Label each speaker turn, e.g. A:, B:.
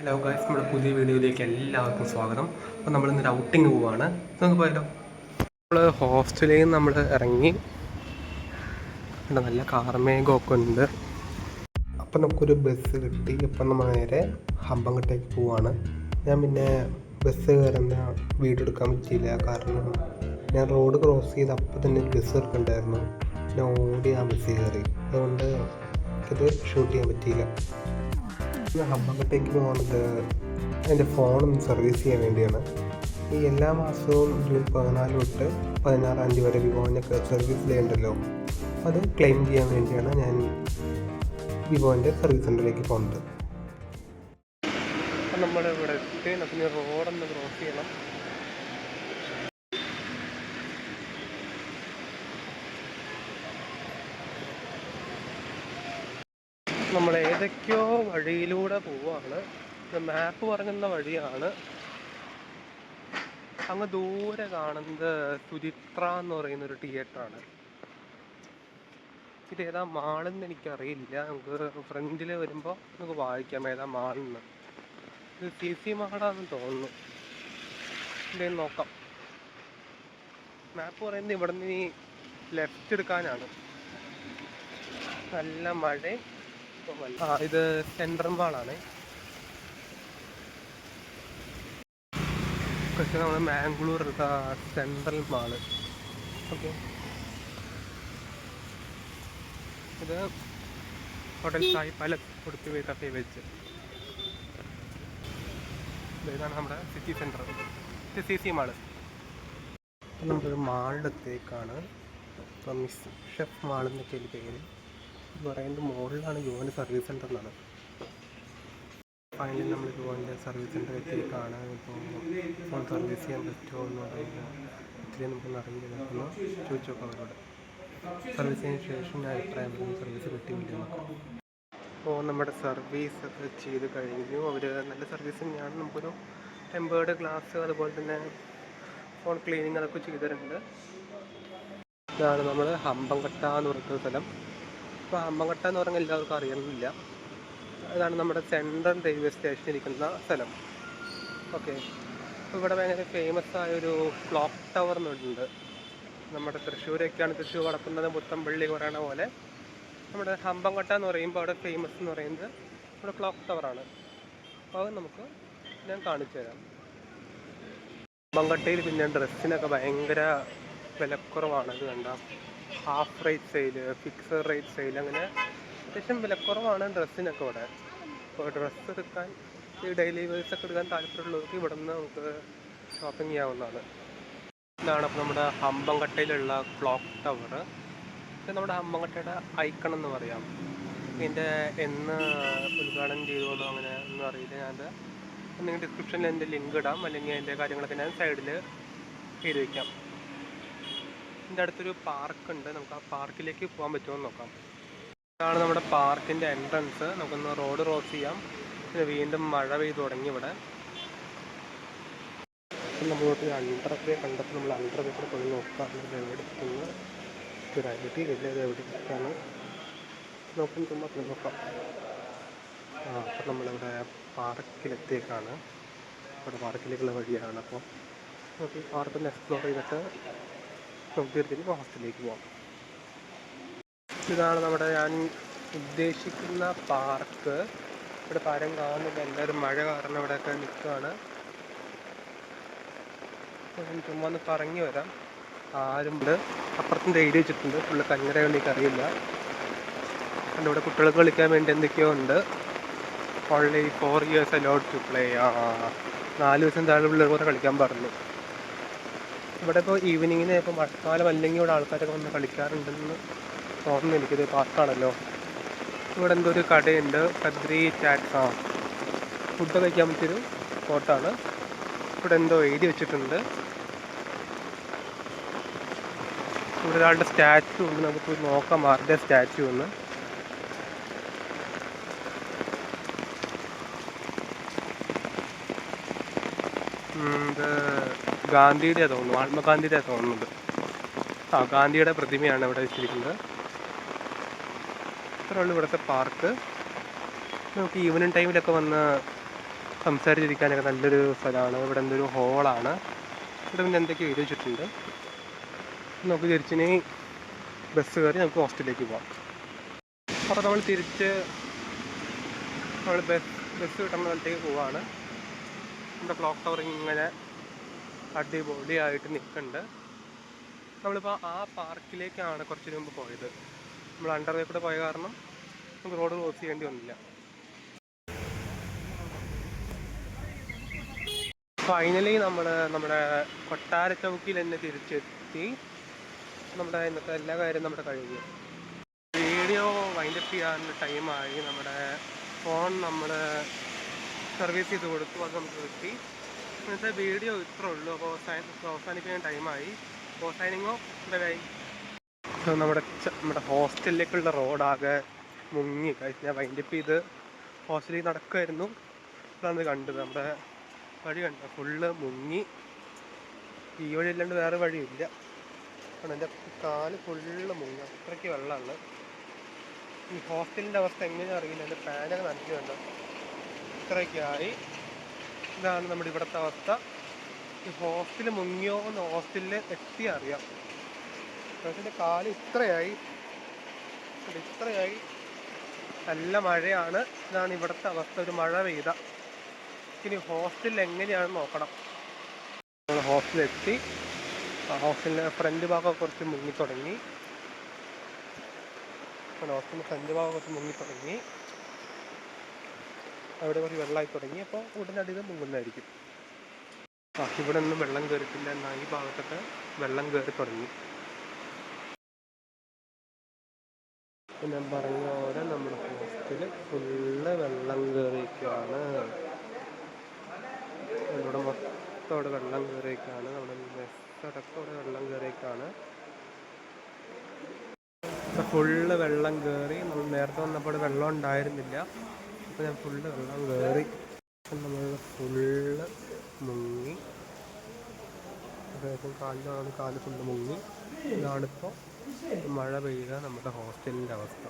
A: Hello guys, നമ്മുടെ പുതിയ വീഡിയോയിലേക്ക് എല്ലാവർക്കും സ്വാഗതം. അപ്പോൾ നമ്മളിന്നൊരു ഔട്ടിങ് പോവാണ്. നമുക്ക് പോയാലോ? നമ്മൾ ഹോസ്റ്റലിൽ നിന്ന് നമ്മൾ ഇറങ്ങി. ഇവിടെ നല്ല കാർമേഘമൊക്കെ ഉണ്ട്. അപ്പം നമുക്കൊരു ബസ് കിട്ടി. അപ്പം നമ്മൾ നേരെ ഹമ്പങ്കട്ടേക്ക് പോവാണ്. ഞാൻ പിന്നെ ബസ് കയറുന്ന വീഡിയോ എടുക്കാൻ പറ്റിയില്ല. കാരണം ഞാൻ റോഡ് ക്രോസ് ചെയ്ത് അപ്പം തന്നെ ഒരു ബസ് എടുക്കണ്ടായിരുന്നു. പിന്നെ ഓടി ആ ബസ് കയറി. അതുകൊണ്ട് ഇത് ഷൂട്ട് ചെയ്യാൻ പറ്റിയില്ല. ഹമ്പങ്കട്ടേക്ക് പോകുന്നത് എൻ്റെ ഫോണൊന്ന് സർവീസ് ചെയ്യാൻ വേണ്ടിയാണ്. ഈ എല്ലാ മാസവും ജൂൺ 14 തൊട്ട് 16 തീയതി വരെ വിവോനൊക്കെ സർവീസ് ചെയ്യണ്ടല്ലോ. അത് ക്ലെയിം ചെയ്യാൻ വേണ്ടിയാണ് ഞാൻ വിവോൻ്റെ സർവീസ് സെൻ്ററിലേക്ക് പോകുന്നത്. അപ്പം നമ്മൾ ഇവിടെ എത്തി. നമുക്ക് റോഡൊന്ന് ക്രോസ് ചെയ്യണം. നമ്മൾ ഏതൊക്കെയോ വഴിയിലൂടെ പോവാണ്. മാപ്പ് പറഞ്ഞുന്ന വഴിയാണ്. അങ്ങ് ദൂരെ കാണുന്നത് സുചിത്ര എന്ന് പറയുന്നൊരു തിയേറ്ററാണ്. ഇത് ഏതാ മാളെന്ന് എനിക്കറിയില്ല. നമുക്ക് ഫ്രണ്ടിൽ വരുമ്പോൾ നമുക്ക് വായിക്കാം ഏതാ മാളെന്ന്. ഇത് CC മാളാന്ന് തോന്നുന്നു. എന്തെങ്കിലും നോക്കാം. മാപ്പ് പറയുന്നത് ഇവിടെ നിന്ന് ലെഫ്റ്റ് എടുക്കാനാണ്. നല്ല മഴ. ഇത് സെൻട്രൽ മാളാണ്. പക്ഷെ നമ്മൾ മാംഗ്ലൂർ സെൻട്രൽ മാള്. ഓക്കെ, ഇത് ഹോട്ടൽ സായി പാലസ് കൊടുത്തുപോയി കഫേ വെച്ച്. ഇതാണ് നമ്മുടെ സിറ്റി സെൻറ്റർ. ഇത് CC മാള്. നമ്മളൊരു മാളിലത്തേക്കാണ്. ഇപ്പം മിസ് ഷെഫ് മാളെന്നൊക്കെ പേര്. ഇത് പറയുന്നത് മുകളിലാണ് യുവൻ്റെ സർവീസ് സെൻ്റർ എന്നാണ്. ഫൈനലി നമ്മൾ യുവൻ്റെ സർവീസ് സെൻ്റർ എത്തിയേക്കാണ്. ഇപ്പോൾ ഫോൺ സർവീസ് ചെയ്യാൻ പറ്റുമോ എന്ന് അറിയില്ല. ഒത്തിരി നമുക്കൊന്നും അറിയില്ല. ഒന്ന് ചോദിച്ചു നോക്കാം അവരോട്. സർവീസിന് ശേഷം ഞാൻ അഭിപ്രായം പറഞ്ഞു സർവീസ് കിട്ടിയില്ല എന്നൊക്കെ. അപ്പോൾ നമ്മുടെ സർവീസ് ഒക്കെ ചെയ്ത് കഴിഞ്ഞു. അവർ നല്ല സർവീസ് തന്നെയാണ്. നമുക്കൊരു ടെമ്പേർഡ് ഗ്ലാസ്, അതുപോലെ തന്നെ ഫോൺ ക്ലീനിങ് അതൊക്കെ ചെയ്തു തരുന്നുണ്ട്. ഇതാണ് നമ്മൾ ഹമ്പങ്കട്ട എന്ന് പറയുന്ന സ്ഥലം. ഇപ്പോൾ ഹമ്പങ്കട്ട എന്ന് പറഞ്ഞാൽ എല്ലാവർക്കും അറിയുന്നില്ല. അതാണ് നമ്മുടെ സെൻട്രൽ റെയിൽവേ സ്റ്റേഷൻ ഇരിക്കുന്ന സ്ഥലം. ഓക്കെ, അപ്പോൾ ഇവിടെ ഭയങ്കര ഫേമസ് ആയൊരു ക്ലോക്ക് ടവർ എന്നുണ്ട്. നമ്മുടെ തൃശ്ശൂരൊക്കെയാണ്, തൃശ്ശൂർ വടക്കുന്നത് പുത്തമ്പള്ളി പറയണ പോലെ നമ്മുടെ ഹമ്പങ്കട്ട എന്ന് പറയുമ്പോൾ അവിടെ ഫേമസ് എന്ന് പറയുന്നത് നമ്മുടെ ക്ലോക്ക് ടവറാണ്. അപ്പോൾ അത് ഞാൻ കാണിച്ചു തരാം. ഹമ്പങ്കട്ടയിൽ പിന്നെ ഡ്രസ്സിനൊക്കെ ഭയങ്കര വിലക്കുറവാണ്. ഇത് കണ്ട, half rate sale, fixed rate sale, അങ്ങനെ അത്യാവശ്യം വിലക്കുറവാണ് ഡ്രസ്സിനൊക്കെ ഇവിടെ. അപ്പോൾ ഡ്രസ്സ് എടുക്കാൻ, ഈ ഡെയിലി വേഴ്സൊക്കെ എടുക്കാൻ താല്പര്യമുള്ളവർക്ക് ഇവിടെ നിന്ന് നമുക്ക് ഷോപ്പിംഗ് ചെയ്യാവുന്നതാണ്. ഇതാണ് അപ്പോൾ നമ്മുടെ ഹമ്പങ്കട്ടയിലുള്ള ക്ലോക്ക് ടവർ. ഇത് നമ്മുടെ ഹമ്പങ്കട്ടയുടെ ഐക്കൺ എന്ന് പറയാം. ഇതിൻ്റെ എന്ന് ഉദ്ഘാടനം ചെയ്തോന്നോ അങ്ങനെ ഒന്നും അറിയില്ല. ഞാനത് ഒന്നെങ്കിൽ ഡിസ്ക്രിപ്ഷനിൽ എൻ്റെ ലിങ്ക് ഇടാം, അല്ലെങ്കിൽ അതിൻ്റെ കാര്യങ്ങളൊക്കെ ഞാൻ സൈഡിൽ ചെയ്ത് വയ്ക്കാം. ഇതിൻ്റെ അടുത്തൊരു പാർക്കുണ്ട്. നമുക്ക് ആ പാർക്കിലേക്ക് പോകാൻ പറ്റുമോ എന്ന് നോക്കാം. ഇതാണ് നമ്മുടെ പാർക്കിൻ്റെ എൻട്രൻസ്. നമുക്കൊന്ന് റോഡ് ക്രോസ് ചെയ്യാം. പിന്നെ വീണ്ടും മഴ പെയ്ത് തുടങ്ങി ഇവിടെ. നമ്മളോട്ട് അണ്ടർവേ കണ്ടപ്പോൾ നമ്മൾ അണ്ടർവേ കൂടെ പോയി നോക്കാറുണ്ട്. എവിടെ എത്തുന്നു ഒരു ഐഡിയ ഇല്ല. ഇത് എവിടെ എത്താന്ന് നോക്കാൻ ചുമ്മാ പോയി നോക്കാം. അപ്പം നമ്മളിവിടെ പാർക്കിലെത്തിയേക്കാണ്. ഇവിടെ പാർക്കിലേക്കുള്ള വഴിയാണ്. അപ്പോൾ നമുക്ക് ഈ പാർക്കൊന്ന് എക്സ്പ്ലോർ ചെയ്തിട്ട് നമുക്ക് തിരിഞ്ഞ് ഹോസ്റ്റലിലേക്ക് പോകാം. ഇതാണ് നമ്മുടെ ഞാൻ ഉദ്ദേശിക്കുന്ന പാർക്ക്. ഇവിടെ ആരും കാണുന്നില്ല. എല്ലാവരും മഴ കാരണം ഇവിടെയൊക്കെ നിൽക്കുകയാണ്. ചുമ്മാ ഒന്ന് കറങ്ങി വരാം. ആരും ഇവിടെ അപ്പുറത്തിൻ്റെ എഴുതി വെച്ചിട്ടുണ്ട്. ഫുള്ള് കഞ്ഞറയുണ്ട്, എനിക്കറിയില്ല. അതുകൊണ്ട് ഇവിടെ കുട്ടികൾക്ക് കളിക്കാൻ വേണ്ടി എന്തൊക്കെയോ ഉണ്ട്. Only 4 years allowed to play. 4 ദിവസം താഴെ പിള്ളേർ കൂടെ കളിക്കാൻ പറഞ്ഞു. ഇവിടെ ഇപ്പോൾ ഈവനിങ്ങിന് ഇപ്പോൾ മഴക്കാലം അല്ലെങ്കിൽ ഇവിടെ ആൾക്കാരൊക്കെ വന്ന് കളിക്കാറുണ്ടെന്ന് തോന്നുന്നു. എനിക്കിത് പാർക്കാണല്ലോ. ഇവിടെ എന്തോ ഒരു കടയുണ്ട്, കദ്രി ചാറ്റ്. ഫുഡ് കഴിക്കാൻ പറ്റിയൊരു സ്പോട്ടാണ്. ഇവിടെ എന്തോ എഴുതി വെച്ചിട്ടുണ്ട്. ഇവിടെ ഒരാളുടെ സ്റ്റാച്ചു ഉണ്ട്. നമുക്ക് നോക്കാം ആരുടെ സ്റ്റാച്ചു ഒന്ന്. ഇത് ഗാന്ധിയുടെ തോന്നുന്നു, മഹാത്മാഗാന്ധിയുടെ തോന്നുന്നത്. ഗാന്ധിയുടെ പ്രതിമയാണ് ഇവിടെ വെച്ചിരിക്കുന്നത്. ഇത്രയുള്ളൂ ഇവിടുത്തെ പാർക്ക്. നമുക്ക് ഈവനിങ് ടൈമിലൊക്കെ വന്ന് സംസാരിച്ചിരിക്കാനൊക്കെ നല്ലൊരു സ്ഥലമാണ്. ഇവിടെ എന്തൊരു ഹോളാണ്. ഇവിടെ പിന്നെ എന്തൊക്കെയോ എഴുതി വെച്ചിട്ടുണ്ട്. നമുക്ക് തിരിച്ചിനി ബസ് കയറി നമുക്ക് ഹോസ്റ്റലിലേക്ക് പോകാം. അപ്പോൾ നമ്മൾ തിരിച്ച് നമ്മൾ ബസ് കിട്ടുന്ന സ്ഥലത്തേക്ക് പോവാണ്. നമ്മുടെ ക്ലോക്ക് ടവർ ഇങ്ങനെ അടിപൊളിയായിട്ട് നിൽക്കുന്നുണ്ട്. നമ്മളിപ്പോൾ ആ പാർക്കിലേക്കാണ് കുറച്ച് മുമ്പ് പോയത്. നമ്മൾ അണ്ടർവേ കൂടെ പോയ കാരണം നമുക്ക് റോഡ് ക്രോസ് ചെയ്യേണ്ടി വന്നില്ല. ഫൈനലി നമ്മുടെ കൊട്ടാര ചൗക്കിൽ തന്നെ തിരിച്ചെത്തി. നമ്മുടെ ഇന്നത്തെ എല്ലാ കാര്യം നമ്മുടെ കഴിഞ്ഞു. വീഡിയോ വൈൻഡപ്പ് ചെയ്യാൻ ടൈമായി. നമ്മുടെ ഫോൺ നമ്മൾ സർവീസ് ചെയ്ത് കൊടുത്തു, അത് നമുക്ക് കിട്ടി. ഇന്നത്തെ വീഡിയോ ഇത്രേ ഉള്ളൂ. അപ്പോൾ അവസാനിപ്പിക്കാൻ ടൈമായി. അപ്പോൾ സൈനിങ് ഓഫ്. ബൈ. നമ്മുടെ ഹോസ്റ്റലിലേക്കുള്ള റോഡാകെ മുങ്ങി. ഞാൻ വൈൻഡപ്പ് ചെയ്ത് ഹോസ്റ്റലിൽ നടക്കുമായിരുന്നു. അതാണ് കണ്ടത്. നമ്മുടെ വഴി കണ്ട ഫുള്ള് മുങ്ങി. ഈ വഴി അല്ലാണ്ട് വേറെ വഴിയില്ല. കാരണം എൻ്റെ കാല് ഫുള്ള് മുങ്ങി, അത്രയ്ക്ക് വെള്ളമാണ്. ഈ ഹോസ്റ്റലിൻ്റെ അവസ്ഥ എങ്ങനെയാണെന്ന് അറിയില്ല. എൻ്റെ പാനൊക്കെ നനഞ്ഞു വേണ്ട, ഇത്രയൊക്കെയായി. ഇതാണ് നമ്മുടെ ഇവിടുത്തെ അവസ്ഥ. ഈ ഹോസ്റ്റൽ മുങ്ങിയോ എന്ന് ഹോസ്റ്റലിൽ എത്തിയാൽ അറിയാം. എൻ്റെ കാല് ഇത്രയായി. നല്ല മഴയാണ്. ഇതാണ് ഇവിടുത്തെ അവസ്ഥ. ഒരു മഴ പെയ്ത ഇനി ഹോസ്റ്റലിൽ എങ്ങനെയാണെന്ന് നോക്കണം. നമ്മൾ ഹോസ്റ്റലിലെത്തി. ഹോസ്റ്റലിൻ്റെ ഫ്രണ്ട് ഭാഗം കുറച്ച് മുങ്ങിത്തുടങ്ങി. അവിടെ കുറച്ച് വെള്ളമായി തുടങ്ങി. അപ്പോൾ ഉടനടിയിൽ മുങ്ങുന്നതായിരിക്കും. ഇവിടെ ഒന്നും വെള്ളം കയറിയിട്ടില്ല. എന്നാൽ ഈ ഭാഗത്തൊക്കെ വെള്ളം കയറി തുടങ്ങി. ഞാൻ പറഞ്ഞ പോലെ നമ്മുടെ ഹോസ്റ്റലിൽ ഫുള്ള് വെള്ളം കയറിയിരിക്കുകയാണ്. ഇവിടെ മൊത്തം അവിടെ വെള്ളം കയറിയേക്കാണ്. നമ്മുടെ മെസ്സടക്കം അവിടെ വെള്ളം കയറിയേക്കാണ്. ഫുള്ള് വെള്ളം കയറി. നമ്മൾ നേരത്തെ വന്നപ്പോൾ വെള്ളം ഉണ്ടായിരുന്നില്ല. അപ്പോൾ ഞാൻ ഫുള്ള് വെള്ളം കയറി. നമ്മൾ ഫുള്ള് മുങ്ങി. അതായത് കാല് ഫുള്ള് മുങ്ങി. ഇതാണിപ്പോൾ മഴ പെയ്ത നമ്മുടെ ഹോസ്റ്റലിൻ്റെ അവസ്ഥ.